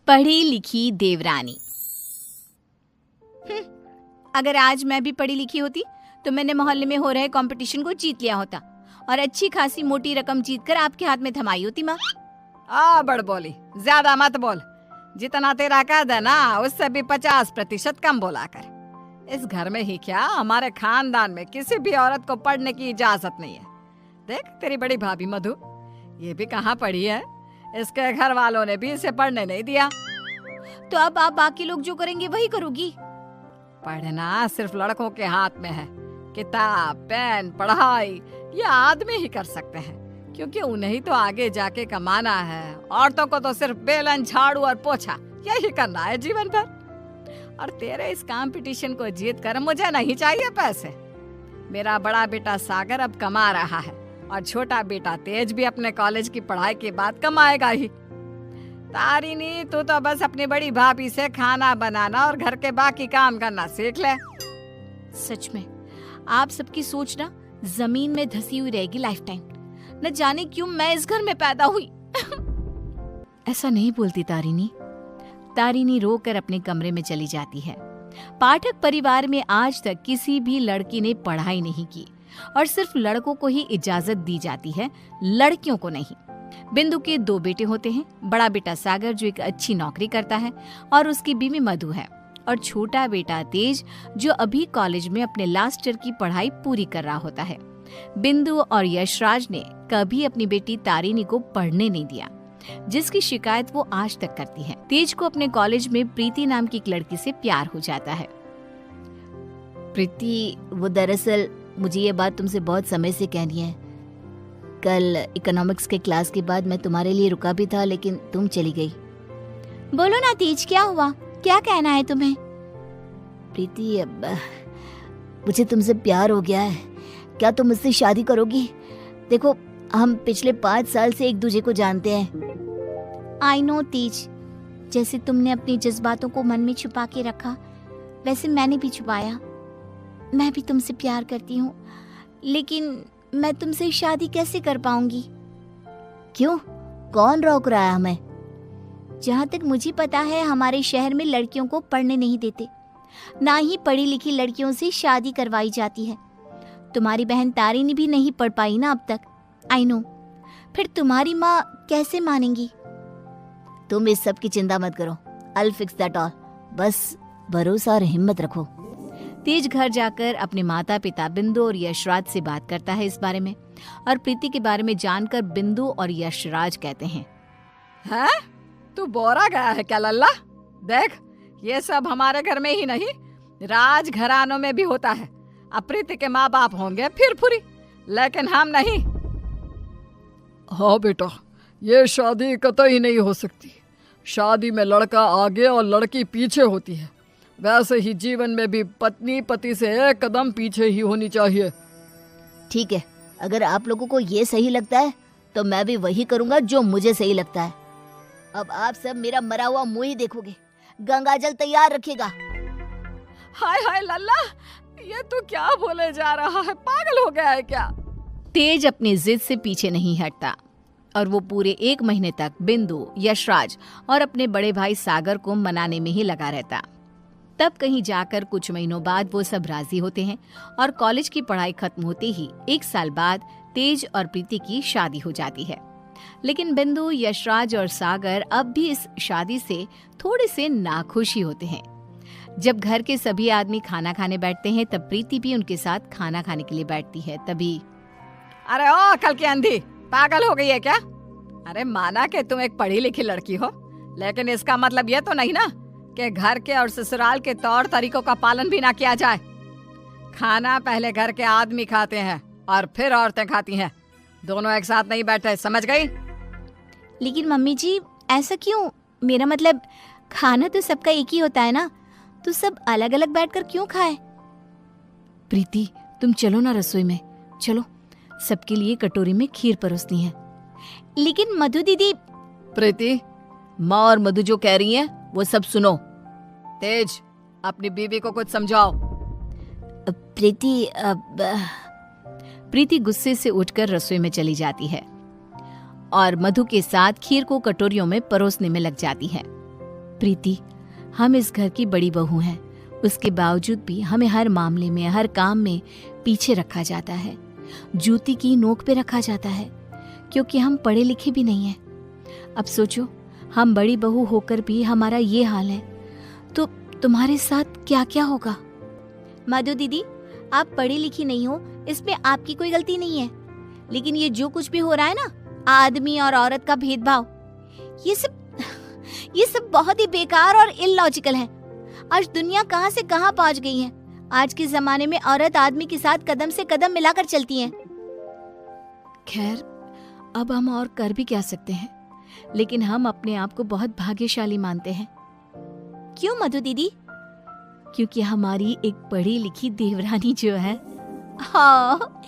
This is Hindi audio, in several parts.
पढ़ी लिखी देवरानी। अगर आज मैं भी पढ़ी लिखी होती तो मैंने मोहल्ले में हो रहे कंपटीशन को जीत लिया होता और अच्छी खासी मोटी रकम जीतकर आपके हाथ में थमाई होती। माँ बड़ बोली, ज्यादा मत बोल। जितना तेरा कद है ना उससे भी 50% कम बोला कर। इस घर में ही क्या, हमारे खानदान में किसी भी औरत को पढ़ने की इजाजत नहीं है। देख तेरी बड़ी भाभी मधु, ये भी कहाँ पढ़ी है, इसके घर वालों ने भी इसे पढ़ने नहीं दिया। तो अब आप बाकी लोग जो करेंगे वही करोगी? पढ़ना सिर्फ लड़कों के हाथ में है। किताब, पेन, पढ़ाई ये आदमी ही कर सकते हैं, क्योंकि उन्हें ही तो आगे जाके कमाना है। औरतों को तो सिर्फ बेलन, झाड़ू और पोछा यही करना है जीवन भर। और तेरे इस कंपटीशन को जीत कर मुझे नहीं चाहिए पैसे। मेरा बड़ा बेटा सागर अब कमा रहा है और छोटा बेटा तेज भी अपने कॉलेज की पढ़ाई के बाद कमाएगा ही। तारिणी, तू तो बस अपनी बड़ी भाभी से खाना बनाना और घर के बाकी काम करना सीख ले। सच में आप सबकी सोच ना जमीन में धसी हुई रहेगी लाइफ टाइम। न जाने क्यों मैं इस घर में पैदा हुई। ऐसा नहीं बोलती तारिणी। तारिणी रोकर अपने कमरे में चली जाती है। पाठक परिवार में आज तक किसी भी लड़की ने पढ़ाई नहीं की और सिर्फ लड़कों को ही इजाजत दी जाती है, लड़कियों को नहीं। बिंदु के 2 बेटे होते हैं। बड़ा बेटा सागर जो एक अच्छी नौकरी करता है और उसकी बीवी मधु है, और छोटा बेटा तेज जो अभी कॉलेज में अपने लास्ट ईयर की पढ़ाई पूरी कर रहा होता है। बिंदु और यशराज ने कभी अपनी बेटी तारिणी को पढ़ने नहीं दिया, जिसकी शिकायत वो आज तक करती है। तेज को अपने कॉलेज में प्रीति नाम की एक लड़की से प्यार हो जाता है। प्रीति, वो दरअसल मुझे ये बात तुमसे बहुत समय से कहनी है। कल इकोनॉमिक्स के क्लास के बाद मैं तुम्हारे लिए रुका भी था, लेकिन तुम चली गई। बोलो ना तेज, क्या हुआ? क्या कहना है तुम्हें? प्रीति, अब मुझे तुमसे प्यार हो गया है। क्या तुम मुझसे शादी करोगी? देखो, हम पिछले 5 साल से एक दूसरे को जानते हैं। आई नो तेज, जैसे तुमने अपने जज्बातों को मन में छुपा के रखा, वैसे मैंने भी छुपाया। मैं भी तुमसे प्यार करती हूँ, लेकिन मैं तुमसे शादी कैसे कर पाऊंगी? क्यों? कौन रोक रहा है हमें? जहाँ तक मुझे पता है हमारे शहर में लड़कियों को पढ़ने नहीं देते, ना ही पढ़ी लिखी लड़कियों से शादी करवाई जाती है। तुम्हारी बहन तारिणी भी नहीं पढ़ पाई ना अब तक। आई नो, फिर तुम्हारी माँ कैसे मानेंगी? तुम इस सब की चिंता मत करो, I'll fix that all। बस भरोसा और हिम्मत रखो। तेज घर जाकर अपने माता पिता बिंदु और यशराज से बात करता है इस बारे में, और प्रीति के बारे में जानकर बिंदु और यशराज कहते हैं, हैं? तू बोरा गया है क्या लल्ला? देख, ये सब हमारे घर में ही नहीं, राज घरानों में भी होता है। अब प्रीति के माँ बाप होंगे फिर फुरी, लेकिन हम नहीं। हाँ बेटा, ये शादी कतई नहीं हो सकती। शादी में लड़का आगे और लड़की पीछे होती है। वैसे ही जीवन में भी पत्नी पति से 1 कदम पीछे ही होनी चाहिए। ठीक है, अगर आप लोगों को ये सही लगता है तो मैं भी वही करूंगा जो मुझे सही लगता है। अब आप सब मेरा मरा हुआ मुंह ही देखोगे। गंगाजल तैयार रखिएगा। हाय हाय लल्ला, ये तू क्या बोले जा रहा है? पागल हो गया है क्या? तेज अपनी जिद से पीछे नहीं हटता और वो पूरे 1 महीने तक बिंदु, यशराज और अपने बड़े भाई सागर को मनाने में ही लगा रहता। तब कहीं जाकर कुछ महीनों बाद वो सब राजी होते हैं और कॉलेज की पढ़ाई खत्म होते ही 1 साल बाद तेज और प्रीति की शादी हो जाती है। लेकिन बिंदु, यशराज और सागर अब भी इस शादी से थोड़े से नाखुश ही होते हैं। जब घर के सभी आदमी खाना खाने बैठते हैं तब प्रीति भी उनके साथ खाना खाने के लिए बैठती है। तभी, अरे ओ अकल की अंधी, पागल हो गई है क्या? अरे माना कि तुम एक पढ़ी लिखी लड़की हो, लेकिन इसका मतलब ये तो नहीं ना कि घर के और ससुराल के तौर तरीकों का पालन भी ना किया जाए। खाना पहले घर के आदमी खाते हैं और फिर औरतें खाती हैं, दोनों एक साथ नहीं बैठे, समझ गई? लेकिन मम्मी जी, ऐसा क्यों? मेरा मतलब खाना तो सबका एक ही होता है ना, तो सब अलग अलग बैठकर क्यों खाए? प्रीति, तुम चलो ना रसोई में, चलो, सबके लिए कटोरी में खीर परोसनी है। लेकिन मधु दीदी। प्रीति, माँ और मधु जो कह रही हैं वो सब सुनो। तेज, अपनी बीवी को कुछ समझाओ। प्रीति गुस्से से उठकर रसोई में चली जाती है और मधु के साथ खीर को कटोरियों में परोसने में लग जाती है। प्रीति, हम इस घर की बड़ी बहू हैं, उसके बावजूद भी हमें हर मामले में, हर काम में पीछे रखा जाता है, जूती की नोक पे रखा जाता है, क्योंकि हम पढ़े लिखे भी नहीं हैं। अब सोचो, हम बड़ी बहू होकर भी हमारा ये हाल है, तो तुम्हारे साथ क्या क्या होगा। मधु दीदी, आप पढ़ी लिखी नहीं हो, इसमें आपकी कोई गलती नहीं है, लेकिन ये जो कुछ भी हो रहा है ना, आदमी और औरत का भेदभाव, ये सब बहुत ही बेकार और इलॉजिकल है। आज दुनिया कहां से कहां पहुंच गई है। आज के जमाने में औरत आदमी के साथ कदम से कदम मिलाकर चलती है। खैर, अब हम और कर भी क्या सकते हैं, लेकिन हम अपने आप को बहुत भाग्यशाली मानते हैं। क्यों मधु दीदी? क्योंकि हमारी एक पढ़ी लिखी देवरानी जो है। हाँ,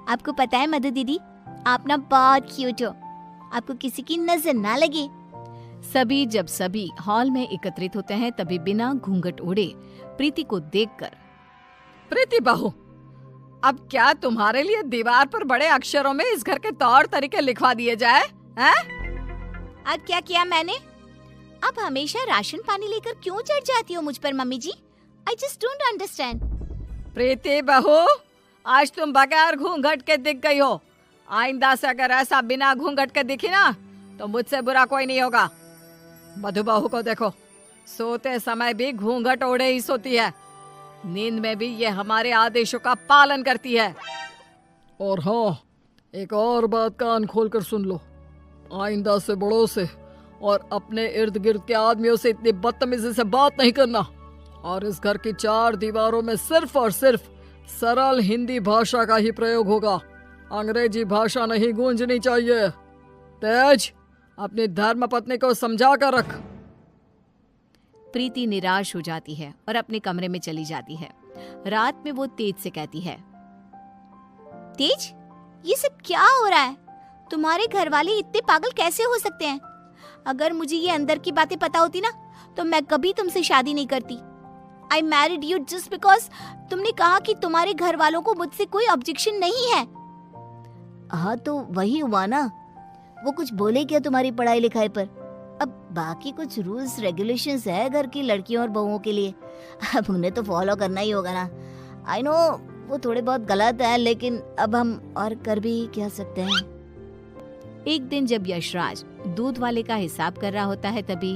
आपको पता है मधु दीदी, आप ना बहुत क्यूट हो, आपको किसी की नजर ना लगे। जब सभी हॉल में एकत्रित होते हैं, तभी बिना घूंघट ओढ़े प्रीति को देखकर, प्रीति बहू, अब क्या तुम्हारे लिए दीवार पर बड़े अक्षरों में इस घर के तौर तरीके लिखवा दिए जाए हैं? अब क्या किया मैंने? आप हमेशा राशन पानी लेकर क्यों चढ़ जाती हो मुझ पर mummy ji? I just don't understand. Preeti बहू, आज तुम बगैर घूंघट के दिख गई हो। आइंदा से अगर ऐसा बिना घूंघट के दिखी ना, तो मुझसे बुरा कोई नहीं होगा। मधु बहू को देखो, सोते समय भी घूंघट ओढ़े ही सोती है, नींद में भी ये हमारे आदेशों का पालन करती है। और हाँ, एक और बात कान खोल कर सुन लो, आइंदा से बड़ों से और अपने इर्द गिर्द के आदमियों से इतनी बदतमीजी से बात नहीं करना, और इस घर की 4 दीवारों में सिर्फ और सिर्फ सरल हिंदी भाषा का ही प्रयोग होगा। अंग्रेजी भाषा नहीं गूंजनी चाहिए। तेज, अपनी धर्म पत्नी को समझा कर रख। प्रीति निराश हो जाती है और अपने कमरे में चली जाती है। रात में वो तेज से कहती है, तेज, ये सब क्या हो रहा है? तुम्हारे घर वाले इतने पागल कैसे हो सकते हैं? अगर मुझे ये अंदर की बातें पता होती ना, तो मैं कभी तुमसे शादी नहीं करती। I married you just because तुमने कहा कि तुम्हारे घर वालों को मुझसे कोई ऑब्जेक्शन नहीं है। हाँ, तो वही हुआ ना, वो कुछ बोले क्या तुम्हारी पढ़ाई लिखाई पर? अब बाकी कुछ रूल्स रेगुलेशंस है घर की लड़कियों और बहुओं के लिए, अब उन्हें तो फॉलो करना ही होगा ना। आई नो वो थोड़े बहुत गलत है, लेकिन अब हम और कर भी क्या सकते हैं। एक दिन जब यशराज दूध वाले का हिसाब कर रहा होता है, तभी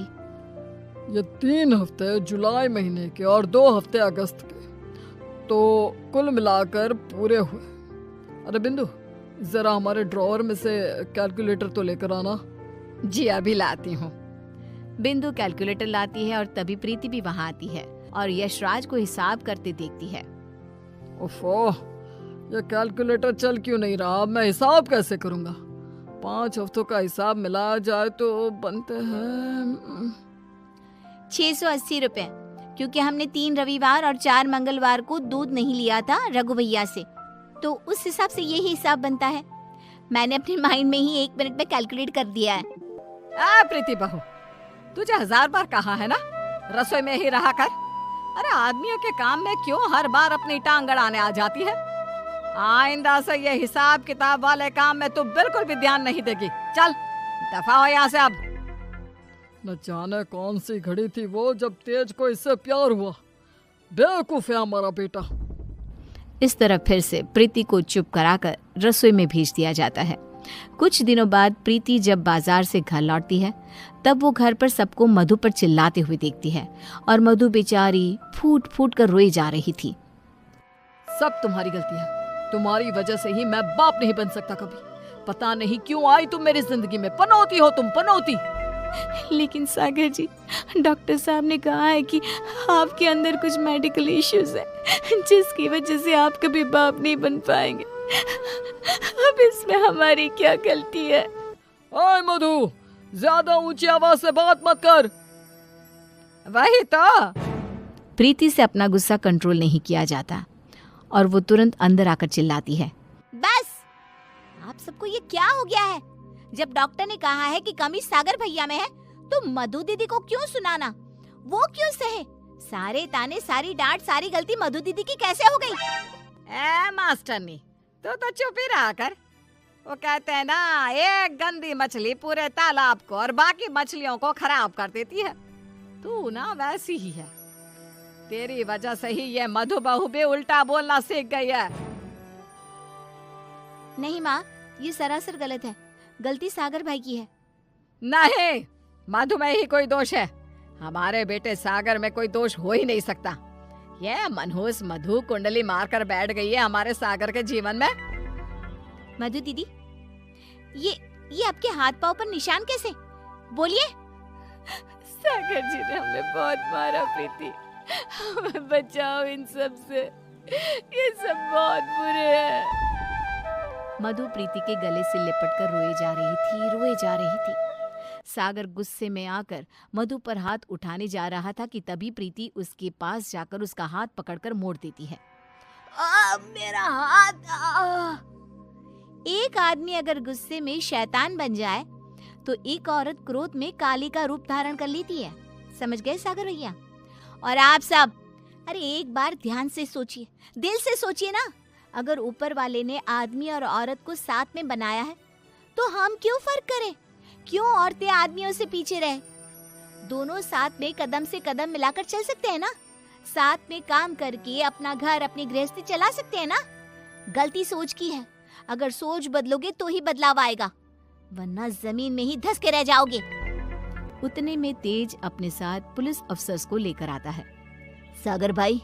ये 3 हफ्ते जुलाई महीने के और 2 हफ्ते अगस्त के, तो कुल मिलाकर पूरे हुए। अरे बिंदु, जरा हमारे ड्रॉअर में से कैलकुलेटर तो लेकर आना। जी अभी लाती हूँ। बिंदु कैलकुलेटर लाती है और तभी प्रीति भी वहाँ आती है और यशराज को हिसाब करते देखती है। ओफो, ये कैलकुलेटर चल क्यों नहीं रहा? अब मैं हिसाब कैसे करूंगा? 5 हफ्तों का हिसाब मिलाया जाए तो बनते हैं 680 रुपए, क्योंकि हमने 3 रविवार और 4 मंगलवार को दूध नहीं लिया था रघु भैया से, तो उस हिसाब से यही हिसाब बनता है। मैंने अपने माइंड में ही 1 मिनट में कैलकुलेट कर दिया है। प्रीति बहू, तुझे 1000 बार कहा है ना रसोई में ही रहा कर। अरे आदमियों के काम में क्यों हर बार अपनी टांग अड़ाने आ जाती है? आइंदा से ये हिसाब किताब वाले काम में तू बिल्कुल भी ध्यान नहीं देगी। चल दफा हो यहाँ से अब। न जाने कौन सी घड़ी थी वो जब तेज को इससे प्यार हुआ। बेवकूफ है हमारा बेटा। इस तरह फिर से प्रीति को चुप कराकर रसोई में भेज दिया जाता है। कुछ दिनों बाद प्रीति जब बाजार से घर लौटती है, तब वो घर पर सबको मधु पर चिल्लाते हुए देखती है और मधु बेचारी फूट फूट कर रोई जा रही थी। सब तुम्हारी गलती है, तुम्हारी वजह से ही मैं बाप नहीं बन सकता कभी। पता नहीं क्यों आई तुम मेरी जिंदगी में। पनौती हो तुम, पनौती। लेकिन सागर जी, डॉक्टर साहब ने कहा है कि आपके अंदर कुछ मेडिकल इश्यूज है, जिसकी वजह से आप कभी बाप नहीं बन पाएंगे। अब इसमें हमारी क्या गलती है? ओए मधु, ज्यादा ऊंची आवाज से बात मत कर। वही तो। प्रीति से अपना गुस्सा कंट्रोल नहीं किया जाता और वो तुरंत अंदर आकर चिल्लाती है, बस, आप सबको ये क्या हो गया है? जब डॉक्टर ने कहा है कि कमी सागर भैया में है, तो मधु दीदी को क्यों सुनाना? वो क्यों सहे? सारे ताने, सारी डांट, सारी गलती मधु दीदी की कैसे हो गई? मास्टरनी, तू तो चुप ही रहा कर। वो कहते हैं ना, एक गंदी मछली पूरे तालाब को और बाकी मछलियों को खराब कर देती है। तू ना वैसी ही है। तेरी वजह से ही ये मधु बहू भी उल्टा बोलना सीख गई है। नहीं माँ, ये सरासर गलत है। गलती सागर भाई की है। नहीं, मधु में ही कोई दोष है। हमारे बेटे सागर में कोई दोष हो ही नहीं सकता। ये मनहूस मधु कुंडली मारकर बैठ गई है हमारे सागर के जीवन में। मधु दीदी, ये आपके हाथ पाँव पर निशान कैसे? बोलिए। सागर जी ने हमें बहुत मारा प्रीति, हमें बचाओ इन सब से, ये सब बहुत बुरे हैं। मधु प्रीति के गले से लिपट कर रोए जा रही थी। सागर गुस्से में आकर मधु पर हाथ उठाने जा रहा था कि तभी प्रीति उसके पास जाकर उसका हाथ पकड़कर मोड़ देती है। मेरा हाथ! एक आदमी अगर गुस्से में शैतान बन जाए तो एक औरत क्रोध में काली का रूप धारण कर लेती है। समझ गए सागर भैया? और आप सब, अरे एक बार ध्यान से सोचिए, दिल से सोचिए ना। अगर ऊपर वाले ने आदमी और औरत को साथ में बनाया है तो हम क्यों फर्क करें? क्यों औरतें आदमियों से पीछे रहे? दोनों साथ में कदम से कदम मिलाकर चल सकते हैं ना। साथ में काम करके अपना घर, अपनी गृहस्थी चला सकते हैं ना। गलती सोच की है। अगर सोच बदलोगे तो ही बदलाव आएगा, वरना जमीन में ही धंस के रह जाओगे। उतने में तेज अपने साथ पुलिस अफसर्स को लेकर आता है। सागर भाई,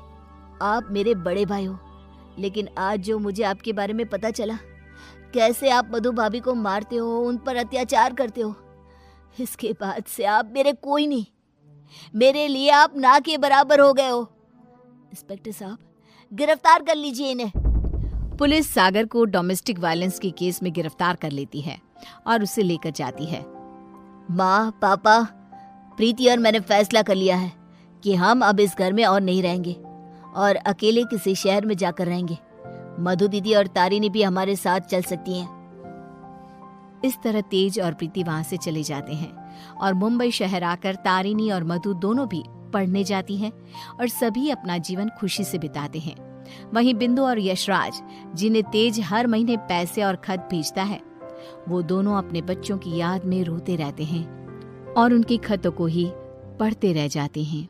आप मेरे बड़े भाई हो, लेकिन आज जो मुझे आपके बारे में पता चला, कैसे आप मधु भाभी को मारते हो, उन पर अत्याचार करते हो, इसके बाद से आप मेरे कोई नहीं। मेरे लिए आप ना के बराबर हो गए हो। इंस्पेक्टर साहब, गिरफ्तार कर लीजिए इन्हें। पुलिस सागर को डोमेस्टिक वायलेंस के केस में गिरफ्तार कर लेती है और उसे लेकर जाती है। माँ, पापा, प्रीति और मैंने फैसला कर लिया है कि हम अब इस घर में और नहीं रहेंगे और अकेले किसी शहर में जाकर रहेंगे। मधु दीदी और तारिनी भी हमारे साथ चल सकती हैं। इस तरह तेज और प्रीति वहां से चले जाते हैं और मुंबई शहर आकर तारिनी और मधु दोनों भी पढ़ने जाती हैं और सभी अपना जीवन खुशी से बिताते हैं। वहीं बिंदु और यशराज, जिन्हें तेज हर महीने पैसे और खत भेजता है, वो दोनों अपने बच्चों की याद में रोते रहते हैं और उनके खतों को ही पढ़ते रह जाते हैं।